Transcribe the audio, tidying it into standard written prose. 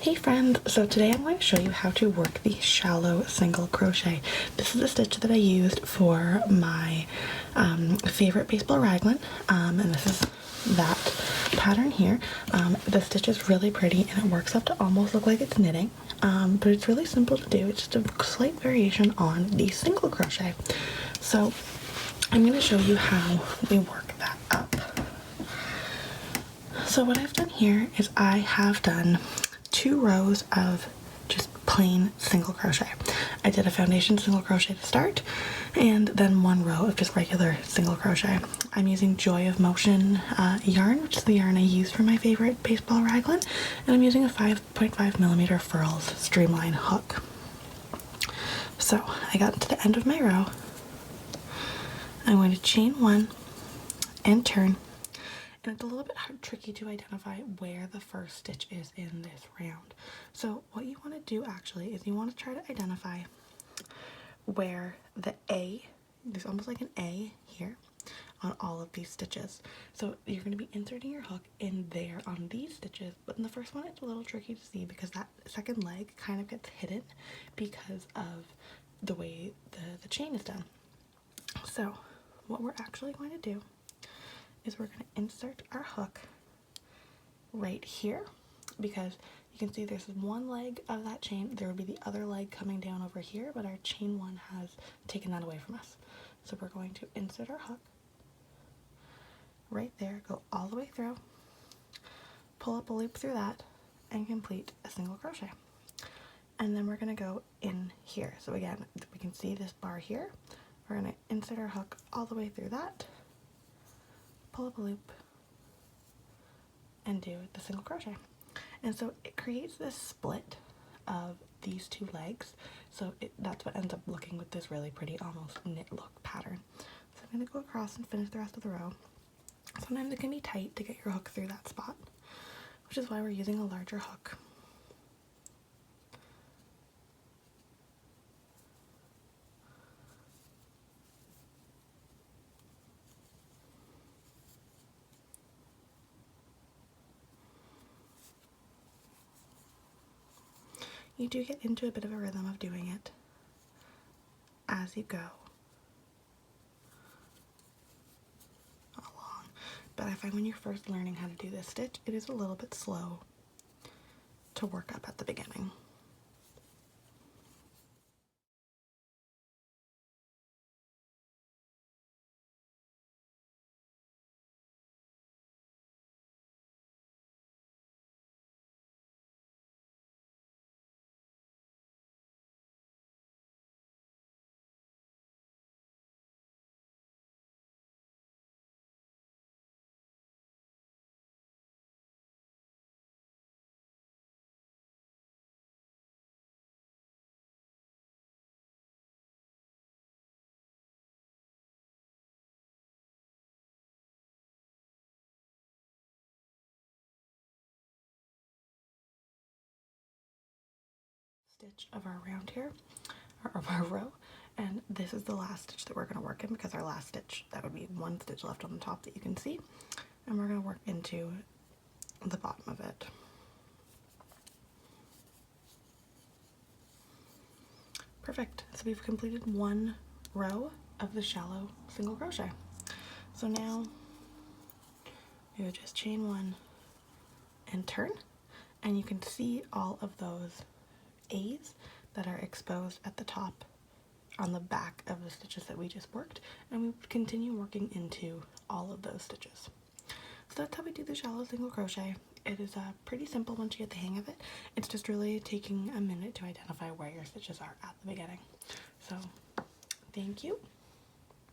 Hey friends, so today I'm going to show you how to work the shallow single crochet. This is a stitch that I used for my favorite baseball raglan, and this is that pattern here. The stitch is really pretty and it works up to almost look like it's knitting, but it's really simple to do. It's just a slight variation on the single crochet. So I'm going to show you how we work that up. So what I've done here is I have done 2 rows of just plain single crochet. I did a foundation single crochet to start and then 1 row of just regular single crochet. I'm using Joy of Motion yarn, which is the yarn I use for my favorite baseball raglan, and I'm using a 5.5mm furls streamline hook. So I got to the end of my row. I'm going to chain 1 and turn. And it's a little bit tricky to identify where the first stitch is in this round. So what you want to do actually is you want to try to identify where the A, there's almost like an A here on all of these stitches. So you're going to be inserting your hook in there on these stitches, but in the first one it's a little tricky to see because that second leg kind of gets hidden because of the way the chain is done. So what we're actually going to do is we're going to insert our hook right here, because you can see there's one leg of that chain. There would be the other leg coming down over here, but our chain 1 has taken that away from us. So we're going to insert our hook right there, go all the way through, pull up a loop through that, and complete a single crochet. And then we're going to go in here. So again, we can see this bar here. We're going to insert our hook all the way through that, pull up a loop, and do the single crochet. And so it creates this split of these 2 legs. So that's what ends up looking with this really pretty almost knit look pattern. So I'm going to go across and finish the rest of the row. Sometimes it can be tight to get your hook through that spot, which is why we're using a larger hook. You do get into a bit of a rhythm of doing it as you go along, but I find when you're first learning how to do this stitch, it is a little bit slow to work up at the beginning. Stitch of our round here, or of our row, and this is the last stitch that we're going to work in, because our last stitch, that would be 1 stitch left on the top that you can see, and we're going to work into the bottom of it. Perfect. So we've completed 1 row of the shallow single crochet. So now we would just chain 1 and turn, and you can see all of those A's that are exposed at the top on the back of the stitches that we just worked, and we would continue working into all of those stitches. So that's how we do the shallow single crochet. It is pretty simple once you get the hang of it. It's just really taking a minute to identify where your stitches are at the beginning. So thank you.